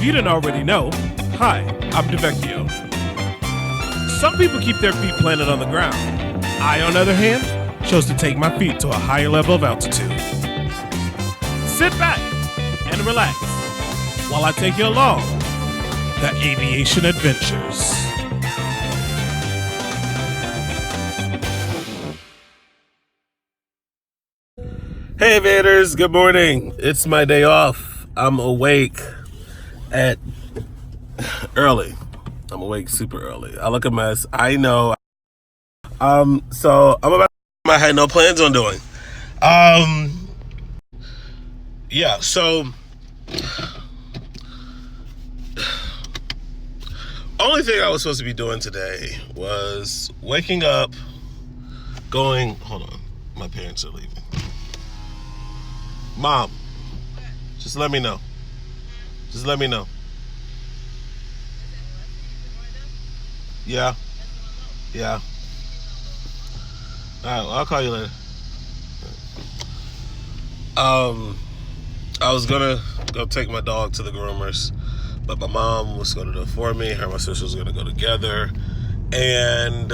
If you didn't already know, hi, I'm DeVikeo. Some people keep their feet planted on the ground. I, on the other hand, chose to take my feet to a higher level of altitude. Sit back and relax while I take you along the Aviation Adventures. Hey Aviators, good morning. It's my day off. I'm awake early. I'm awake super early. I look a mess. I know. So I'm about I had no plans on doing. Yeah, so only thing I was supposed to be doing today was waking up, going, hold on, my parents are leaving. Mom, just let me know. Just let me know. Yeah. Yeah. All right, well, I'll call you later. I was gonna go take my dog to the groomers, but my mom was gonna do it for me. Her and my sister was gonna go together, and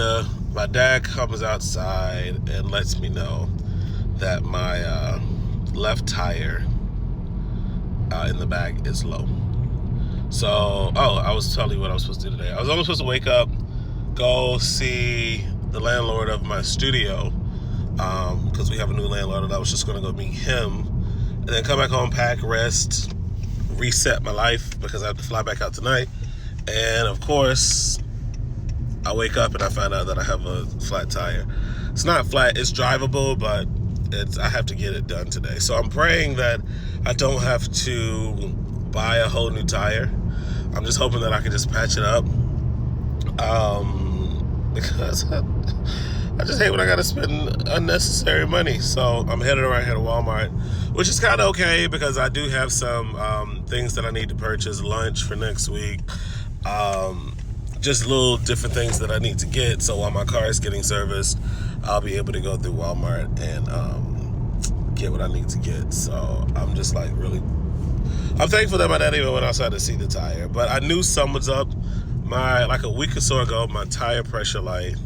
my dad comes outside and lets me know that my left tire in the back is low. So, I was telling you what I was supposed to do today. I was only supposed to wake up, go see the landlord of my studio, because we have a new landlord, and I was just going to go meet him, and then come back home, pack, rest, reset my life, because I have to fly back out tonight. And of course, I wake up and I find out that I have a flat tire. It's not flat, it's drivable, but I have to get it done today. So I'm praying that I don't have to buy a whole new tire. I'm just hoping that I can just patch it up, because I just hate when I gotta spend unnecessary money. So I'm headed around here to Walmart, which is kind of okay because I do have some things that I need to purchase, lunch for next week, just little different things that I need to get. So while my car is getting serviced, I'll be able to go through Walmart and get what I need to get. So I'm just like I'm thankful that my dad even went outside to see the tire. But I knew something was up. Like a week or so ago, my tire pressure light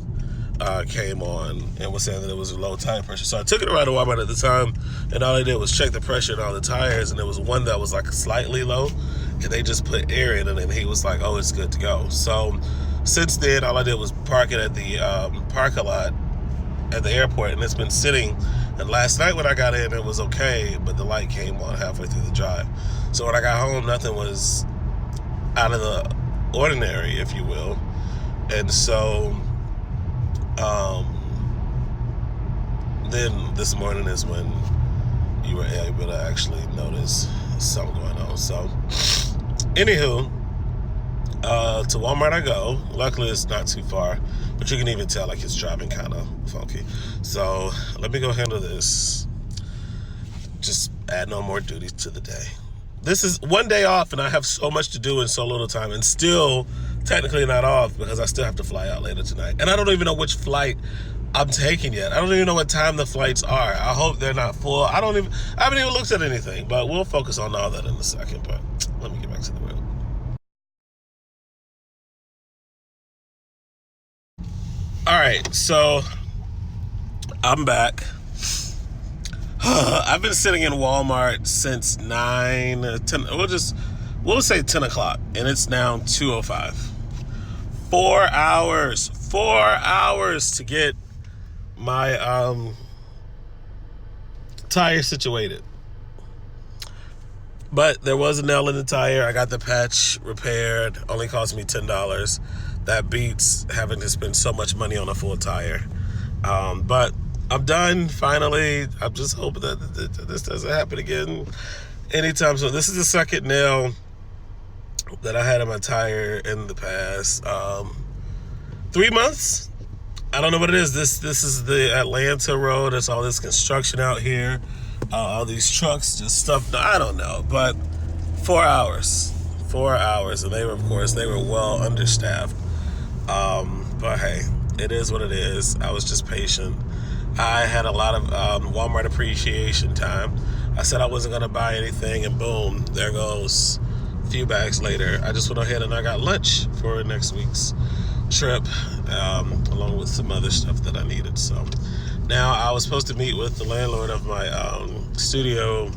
came on and was saying that it was a low tire pressure. So I took it around to Walmart at the time, and all I did was check the pressure in all the tires, and there was one that was like slightly low, and they just put air in it, and he was like, oh, it's good to go. So since then, all I did was park it at the parking lot at the airport, and it's been sitting. And last night when I got in, it was okay, but the light came on halfway through the drive. So when I got home, nothing was out of the ordinary, if you will. And so then this morning is when you were able to actually notice something going on. So anywho, to Walmart I go. Luckily it's not too far, but you can even tell like it's driving kind of funky. So let me go handle this. Just add no more duties to the day. This is one day off, and I have so much to do in so little time, and still technically not off because I still have to fly out later tonight. And I don't even know which flight I'm taking yet. I don't even know what time the flights are. I hope they're not full. I haven't even looked at anything, but we'll focus on all that in a second. But let me get back to the road. All right, so I'm back. I've been sitting in Walmart since 9, 10, we'll say 10 o'clock, and it's now 2:05. 4 hours to get my tire situated. But there was a nail in the tire. I got the patch repaired. Only cost me $10. That beats having to spend so much money on a full tire. But I'm done, finally. I'm just hoping that this doesn't happen again anytime soon. This is the second nail that I had in my tire in the past 3 months. I don't know what it is. This is the Atlanta road. There's all this construction out here. All these trucks, just stuff. I don't know. But 4 hours. 4 hours. And they were well understaffed. But hey, it is what it is. I was just patient. I had a lot of Walmart appreciation time. I said I wasn't going to buy anything, and boom, there goes few bags later, I just went ahead and I got lunch for next week's trip, along with some other stuff that I needed. So now I was supposed to meet with the landlord of my studio,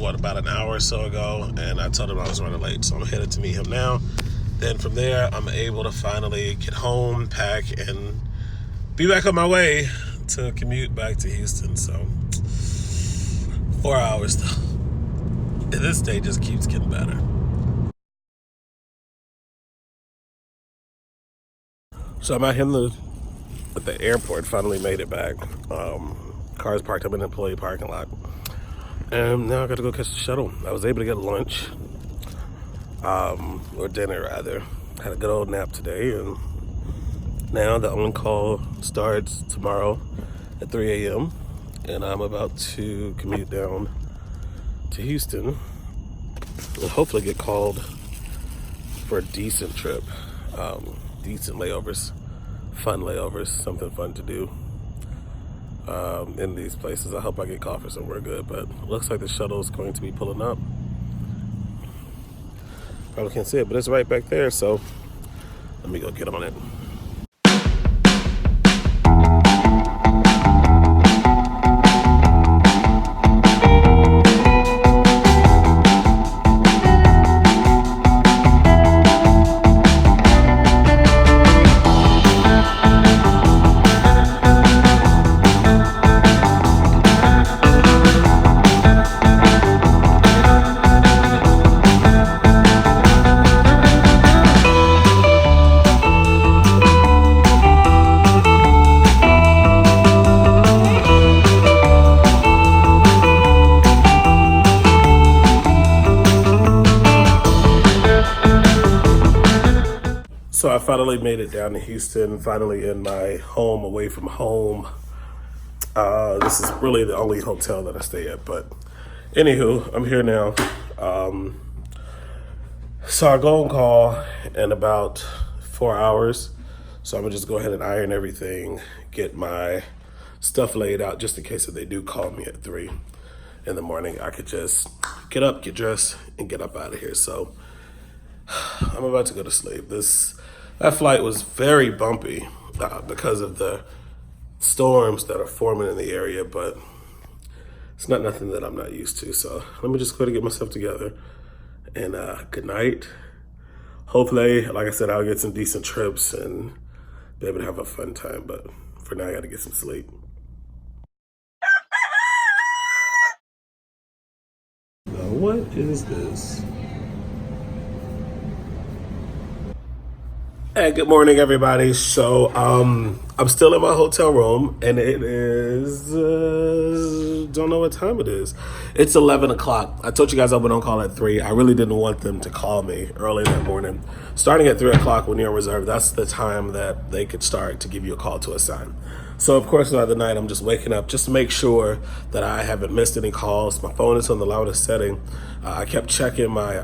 about an hour or so ago, and I told him I was running late, so I'm headed to meet him now. Then from there, I'm able to finally get home, pack, and be back on my way to commute back to Houston. So 4 hours though. And this day just keeps getting better. So I'm out here at the airport, finally made it back. Cars parked up in the employee parking lot. And now I gotta go catch the shuttle. I was able to get lunch, or dinner rather. Had a good old nap today, and now the on-call starts tomorrow at 3 a.m. and I'm about to commute down to Houston and hopefully get called for a decent trip, decent layovers, fun layovers, something fun to do in these places. I hope I get called for somewhere good, but it looks like the shuttle is going to be pulling up. Probably can't see it, but it's right back there, so let me go get on it. So I finally made it down to Houston, finally in my home, away from home. This is really the only hotel that I stay at, but anywho, I'm here now. So I go on call in about 4 hours. So I'm gonna just go ahead and iron everything, get my stuff laid out just in case if they do call me at 3 in the morning, I could just get up, get dressed, and get up out of here. So I'm about to go to sleep. That flight was very bumpy because of the storms that are forming in the area, but it's not nothing that I'm not used to. So let me just go to get myself together, and good night. Hopefully, like I said, I'll get some decent trips and be able to have a fun time, but for now I gotta get some sleep. Now what is this? Hey, good morning, everybody. So, I'm still in my hotel room, and it is, don't know what time it is. It's 11 o'clock. I told you guys I went on call at 3. I really didn't want them to call me early that morning. Starting at 3 o'clock when you're on reserve, that's the time that they could start to give you a call to assign. So, of course, throughout the night, I'm just waking up just to make sure that I haven't missed any calls. My phone is on the loudest setting. I kept checking my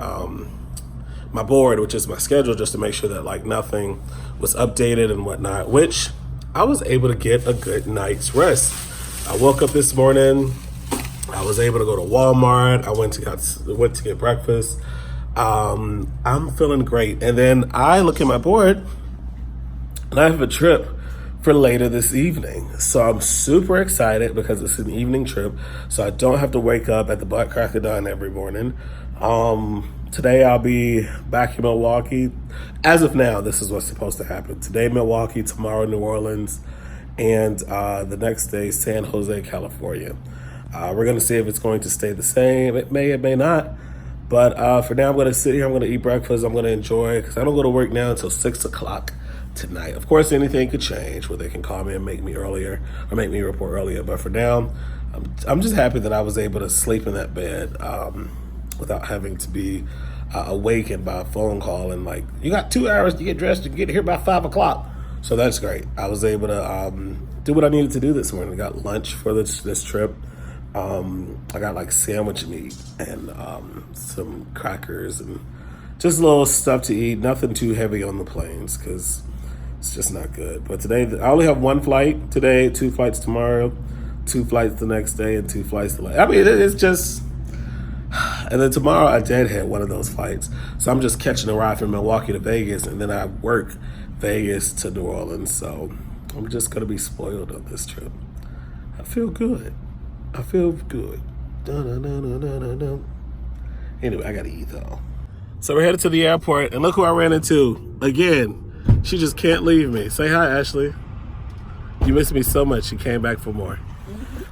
board, which is my schedule, just to make sure that like nothing was updated and whatnot, which I was able to get a good night's rest. I woke up this morning, I was able to go to Walmart, I went to get breakfast. I'm feeling great. And then I look at my board and I have a trip for later this evening. So I'm super excited because it's an evening trip, so I don't have to wake up at the butt crack of dawn every morning. Today I'll be back in Milwaukee. As of now, this is what's supposed to happen. Today, Milwaukee, tomorrow, New Orleans, and the next day, San Jose, California. We're gonna see if it's going to stay the same. It may not. But for now, I'm gonna sit here, I'm gonna eat breakfast, I'm gonna enjoy, because I don't go to work now until 6 o'clock tonight. Of course, anything could change where they can call me and make me earlier, or make me report earlier. But for now, I'm just happy that I was able to sleep in that bed without having to be awakened by a phone call and like, you got 2 hours to get dressed and get here by 5 o'clock. So that's great. I was able to do what I needed to do this morning. I got lunch for this trip. I got like sandwich meat and some crackers and just a little stuff to eat. Nothing too heavy on the planes because it's just not good. But today, I only have 1 flight today, 2 flights tomorrow, 2 flights the next day, and 2 flights the last. I mean, it's just, And then tomorrow I deadhead one of those flights. So I'm just catching a ride from Milwaukee to Vegas, and then I work Vegas to New Orleans. So I'm just gonna be spoiled on this trip. I feel good. I feel good. Dun-dun-dun-dun-dun-dun. Anyway, I gotta eat though. So we're headed to the airport, and look who I ran into again. She just can't leave me. Say hi, Ashley. You missed me so much. You came back for more.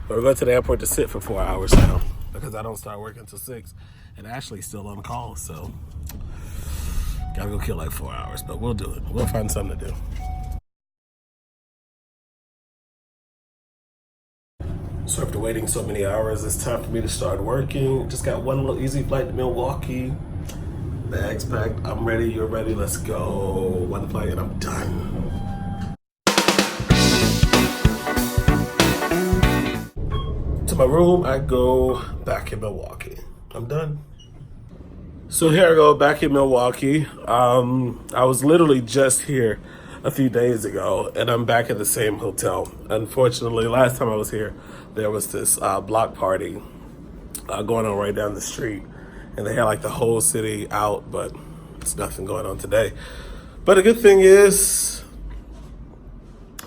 But we're going to the airport to sit for 4 hours now because I don't start working until 6. And Ashley's still on call, so gotta go kill like 4 hours. But we'll do it. We'll find something to do. So after waiting so many hours, it's time for me to start working. Just got one little easy flight to Milwaukee. Bags packed. I'm ready. You're ready. Let's go. One flight and I'm done. To my room, I go back in Milwaukee. I'm done. So here I go back in Milwaukee. I was literally just here a few days ago, and I'm back at the same hotel. Unfortunately, last time I was here, there was this block party going on right down the street, and they had like the whole city out, but there's nothing going on today. But the good thing is,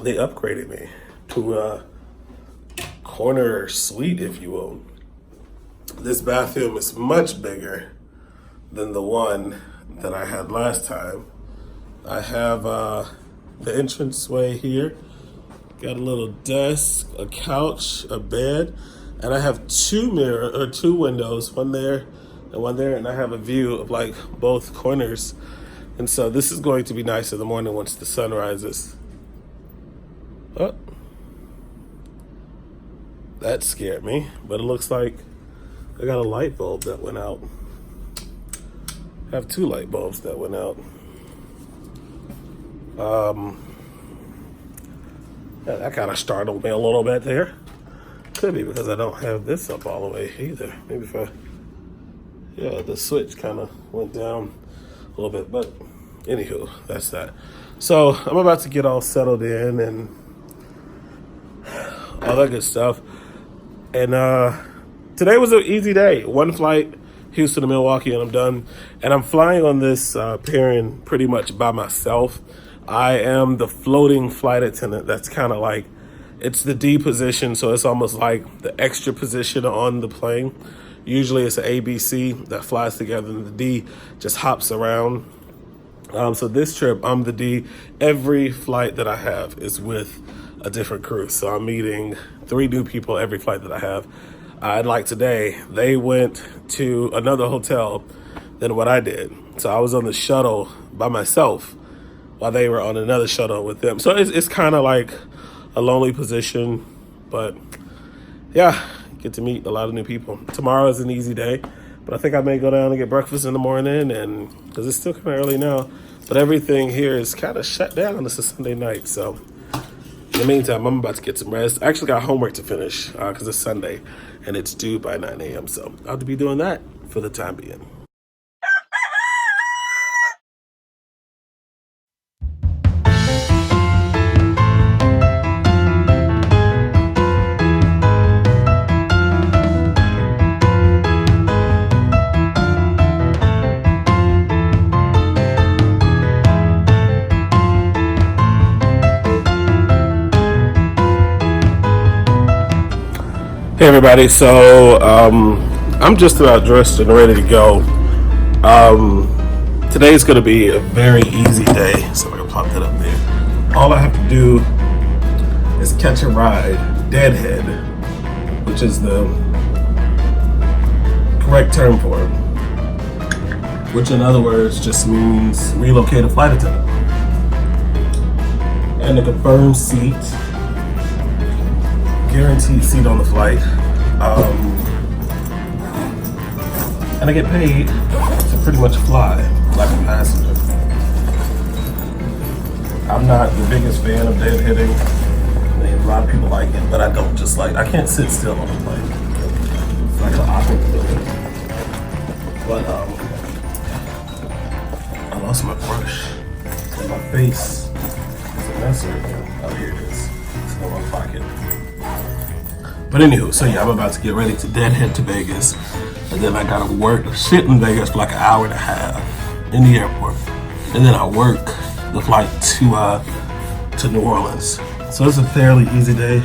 they upgraded me to a corner suite, if you will. This bathroom is much bigger than the one that I had last time. I have the entranceway here. Got a little desk, a couch, a bed, and I have two windows, one there and one there, and I have a view of like both corners. And so this is going to be nice in the morning once the sun rises. Oh, that scared me, but it looks like I got a light bulb that went out. I have two light bulbs that went out. Yeah, that kind of startled me a little bit there. Could be because I don't have this up all the way either. Maybe if I, yeah, the switch kind of went down a little bit, but anywho, that's that. So I'm about to get all settled in and all that good stuff. And today was an easy day. One flight, Houston to Milwaukee, and I'm done. And I'm flying on this pairing pretty much by myself. I am the floating flight attendant. That's kind of like, it's the D position, so it's almost like the extra position on the plane. Usually it's an ABC that flies together, and the D just hops around. So this trip, I'm the D. Every flight that I have is with a different crew. So I'm meeting 3 new people every flight that I have. And like today, they went to another hotel than what I did. So I was on the shuttle by myself while they were on another shuttle with them. So it's kind of like a lonely position, but yeah, get to meet a lot of new people. Tomorrow is an easy day, but I think I may go down and get breakfast in the morning, and because it's still kind of early now, but everything here is kind of shut down. It's a Sunday night, so in the meantime, I'm about to get some rest. I actually got homework to finish because it's Sunday and it's due by 9 a.m. So I'll have to be doing that for the time being. Hey everybody, so I'm just about dressed and ready to go. Today's gonna be a very easy day, so I'm gonna pop that up there. All I have to do is catch a ride, deadhead, which is the correct term for it, which in other words just means relocate a flight attendant. And a confirmed seat, guaranteed seat on the flight, and I get paid to pretty much fly like a passenger. I'm not the biggest fan of deadheading. A lot of people like it, but I don't just like, I can't sit still on a plane. It's like an awkward feeling. But I lost my brush and my face is a mess right now. Oh, here it is. It's in my pocket. But anywho, so yeah, I'm about to get ready to deadhead to Vegas. And then I gotta sit in Vegas for like an hour and a half in the airport. And then I work the flight to New Orleans. So it's a fairly easy day.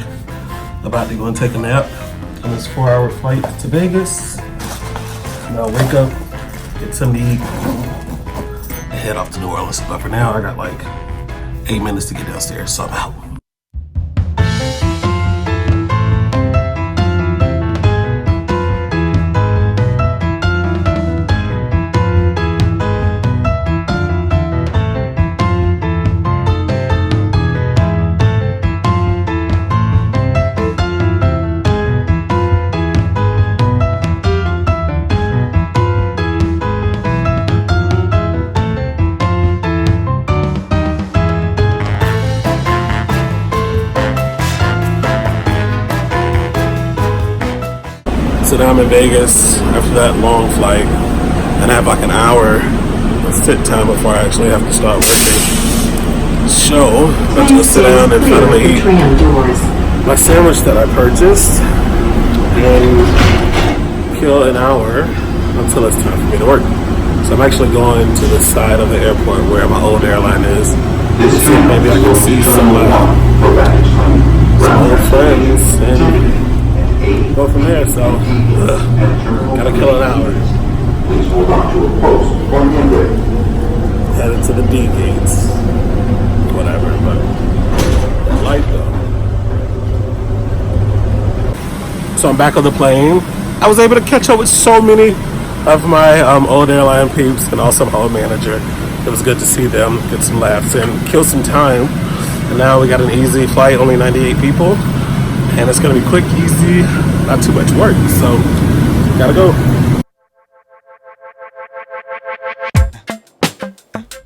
About to go and take a nap on this 4-hour flight to Vegas. And I'll wake up, get something to eat, and head off to New Orleans. But for now, I got like 8 minutes to get downstairs, so I'm out. So now I'm in Vegas after that long flight, and I have like an hour of sit time before I actually have to start working. So I'm about to go sit down and finally eat my sandwich that I purchased and kill an hour until it's time for me to work. So I'm actually going to the side of the airport where my old airline is. So maybe I can see some old friends and go from there. So gotta kill an hour. Please hold on to a post or handrail. Headed to the D gates. Whatever, but light though. So I'm back on the plane. I was able to catch up with so many of my old airline peeps and also my old manager. It was good to see them, get some laughs and kill some time. And now we got an easy flight, only 98 people. And it's gonna be quick, easy, not too much work, so gotta go.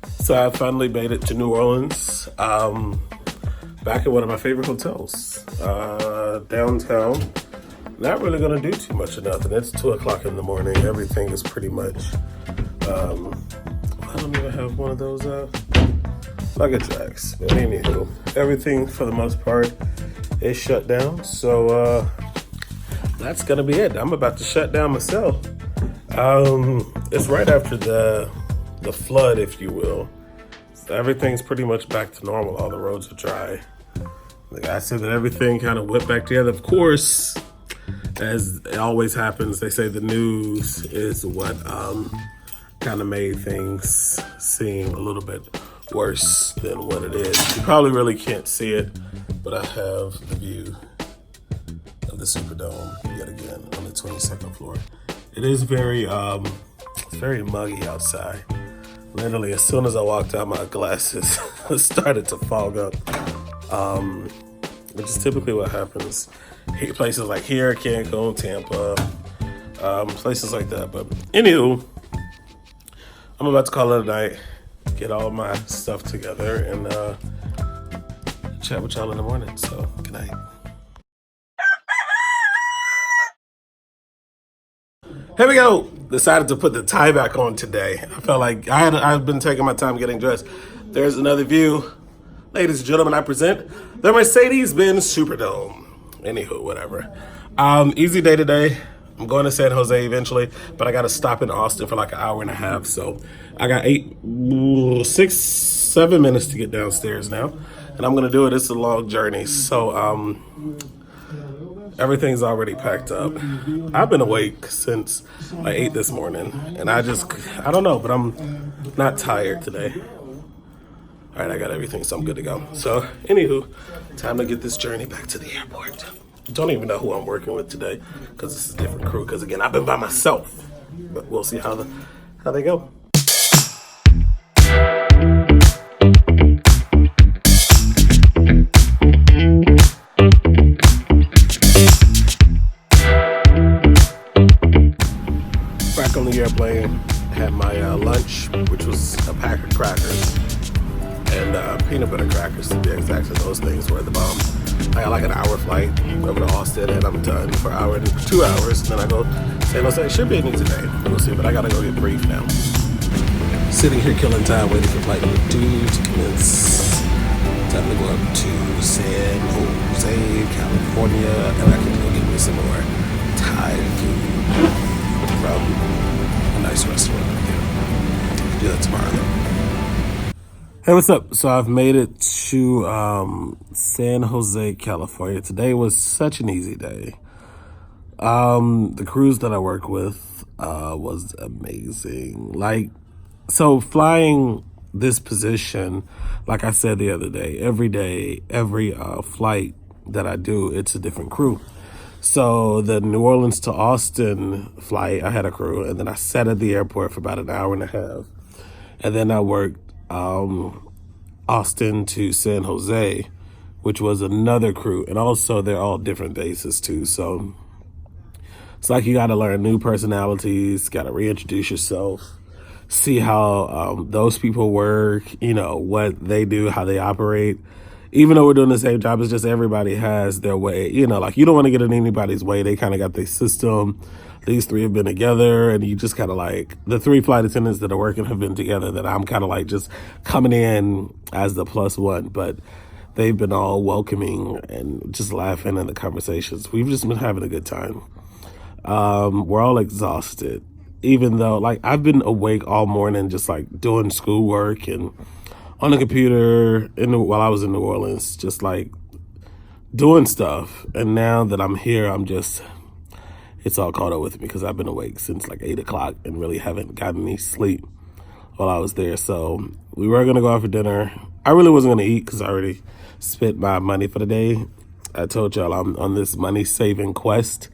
So I finally made it to New Orleans, back at one of my favorite hotels, downtown. Not really gonna do too much of nothing. It's 2 o'clock in the morning. Everything is pretty much, I don't even have one of those luggage racks, but anywho, everything for the most part is shut down, so that's gonna be it. I'm about to shut down myself. It's right after the flood, if you will. So everything's pretty much back to normal. All the roads are dry. The guy said that everything kind of went back together. Of course, as it always happens, they say the news is what kind of made things seem a little bit worse than what it is. You probably really can't see it, but I have the view of the Superdome yet again on the 22nd floor. It is very muggy outside. Literally, as soon as I walked out, my glasses started to fog up, which is typically what happens. Places like here, Cancun, Tampa, places like that. But anywho, I'm about to call it a night, get all my stuff together, and chat with y'all in the morning. So, good night. Here we go. Decided to put the tie back on today. I felt like I've been taking my time getting dressed. There's another view. Ladies and gentlemen, I present the Mercedes-Benz Superdome. Anywho, whatever. Easy day today. I'm going to San Jose eventually, but I got to stop in Austin for like an hour and a half. So I got 7 minutes to get downstairs now, and I'm going to do it. It's a long journey. So everything's already packed up. I've been awake since like 8 this morning, and I don't know, but I'm not tired today. All right, I got everything, so I'm good to go. So anywho, time to get this journey back to the airport. Don't even know who I'm working with today, because this is a different crew. Because again, I've been by myself, but we'll see how they go. Back on the airplane, had my lunch, which was a pack of crackers and peanut butter crackers, to be exact. Those things were the bomb. I got like an hour flight over to Austin, and I'm done for 2 hours. And then I go San Jose. It should be an easy day. We'll see, but I gotta go get briefed now. Sitting here killing time, waiting for flight number 2 to commence. Time to go up to San Jose, California, and I can go get me some more Thai food. from a nice restaurant. Yeah, do that tomorrow though. Hey, what's up? So I've made it to San Jose, California. Today was such an easy day. The cruise that I work with was amazing. Like, so flying this position, like I said the other day, every flight that I do, it's a different crew. So the New Orleans to Austin flight, I had a crew, and then I sat at the airport for about an hour and a half. And then I worked Austin to San Jose, which was another crew. And also they're all different bases too. So it's like you got to learn new personalities, got to reintroduce yourself, see how those people work, you know, what they do, how they operate. Even though we're doing the same job, it's just everybody has their way. You know, like you don't want to get in anybody's way. They kind of got their system. These three have been together, and you just kind of like, the three flight attendants that are working have been together, that I'm kind of like just coming in as the plus one. But they've been all welcoming and just laughing in the conversations. We've just been having a good time. We're all exhausted, even though like I've been awake all morning, just like doing schoolwork and on the computer while I was in New Orleans, just like doing stuff. And now that I'm here, it's all caught up with me because I've been awake since like 8 o'clock and really haven't gotten any sleep while I was there. So we were going to go out for dinner. I really wasn't going to eat because I already spent my money for the day. I told y'all I'm on this money saving quest.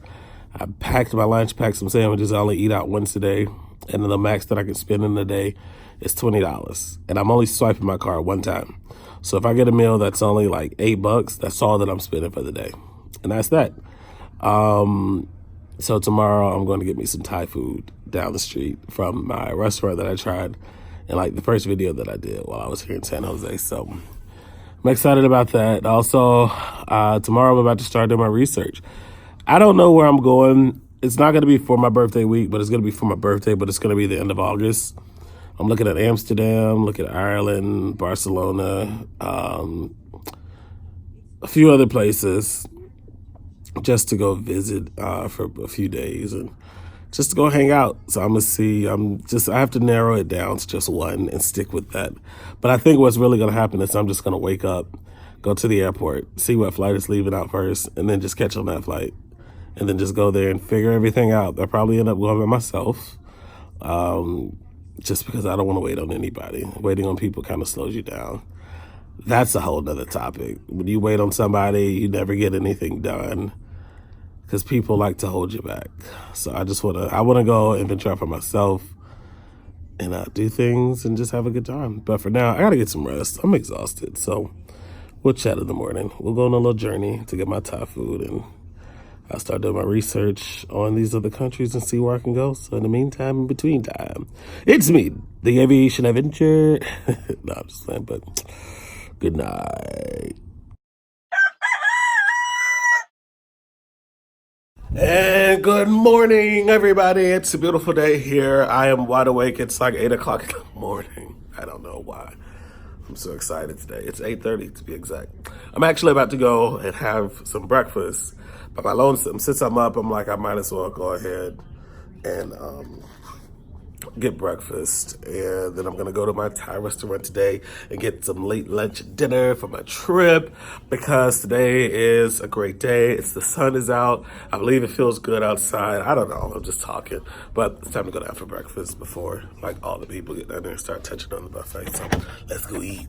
I packed my lunch, packed some sandwiches. I only eat out once a day. And then the max that I can spend in a day is $20. And I'm only swiping my card one time. So if I get a meal that's only like $8, that's all that I'm spending for the day. And that's that. So tomorrow I'm going to get me some Thai food down the street from my restaurant that I tried in like the first video that I did while I was here in San Jose. So I'm excited about that. Also, tomorrow I'm about to start doing my research. I don't know where I'm going. It's not going to be for my birthday week, but it's going to be for my birthday, but it's going to be the end of August. I'm looking at Amsterdam, looking at Ireland, Barcelona, a few other places just to go visit for a few days and just to go hang out. So I'm going to see, I have to narrow it down to just one and stick with that. But I think what's really going to happen is I'm just going to wake up, go to the airport, see what flight is leaving out first, and then just catch on that flight. And then just go there and figure everything out. I'll probably end up going by myself. Just because I don't want to wait on anybody. Waiting on people kind of slows you down. That's a whole nother topic. When you wait on somebody, you never get anything done because people like to hold you back. So I want to go and venture for myself and do things and just have a good time. But for now, I got to get some rest. I'm exhausted. So we'll chat in the morning. We'll go on a little journey to get my Thai food, and I'll start doing my research on these other countries and see where I can go. So in the meantime, in between time, it's me, the Aviation Adventure. No, I'm just saying, but good night. And good morning, everybody. It's a beautiful day here. I am wide awake. It's like 8 o'clock in the morning. I don't know why. I'm so excited today. It's 8:30 to be exact. I'm actually about to go and have some breakfast. But my lonesome, since I'm up, I'm like, I might as well go ahead and get breakfast. And then I'm going to go to my Thai restaurant today and get some late lunch dinner for my trip because today is a great day. The sun is out. I believe it feels good outside. I don't know. I'm just talking. But it's time to go down for breakfast before like all the people get down there and start touching on the buffet. So let's go eat.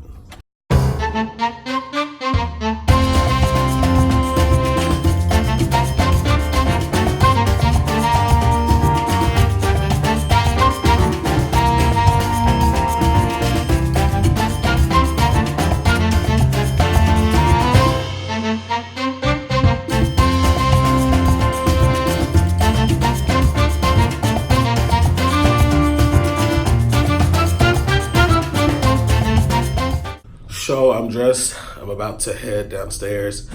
So I'm dressed. I'm about to head downstairs.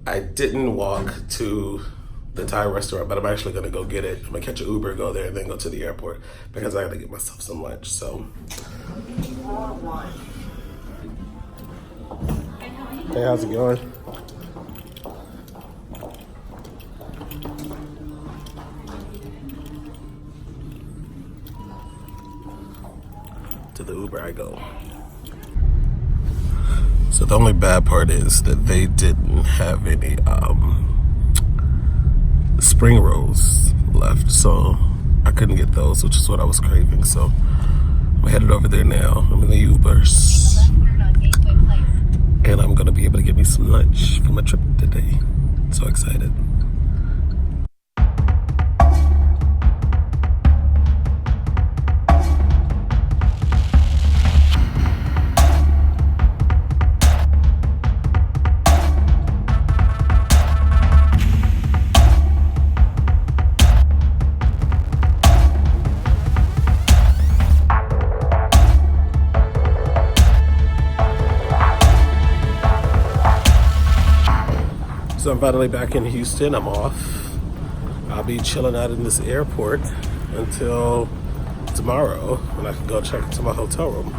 I didn't walk to the Thai restaurant, but I'm actually going to go get it. I'm going to catch an Uber, go there, and then go to the airport because I got to get myself some lunch. So, hey, how's it going? So the only bad part is that they didn't have any spring rolls left, so I couldn't get those, which is what I was craving. So I'm headed over there now. I'm in the Ubers, and I'm gonna be able to get me some lunch for my trip today. So excited. So I'm finally back in Houston. I'm off. I'll be chilling out in this airport until tomorrow when I can go check into my hotel room.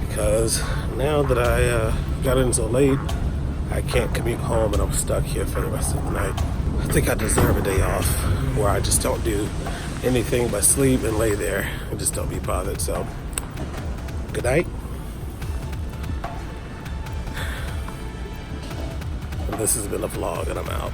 Because now that I got in so late, I can't commute home and I'm stuck here for the rest of the night. I think I deserve a day off where I just don't do anything but sleep and lay there and just don't be bothered. So, good night. This has been a vlog and I'm out.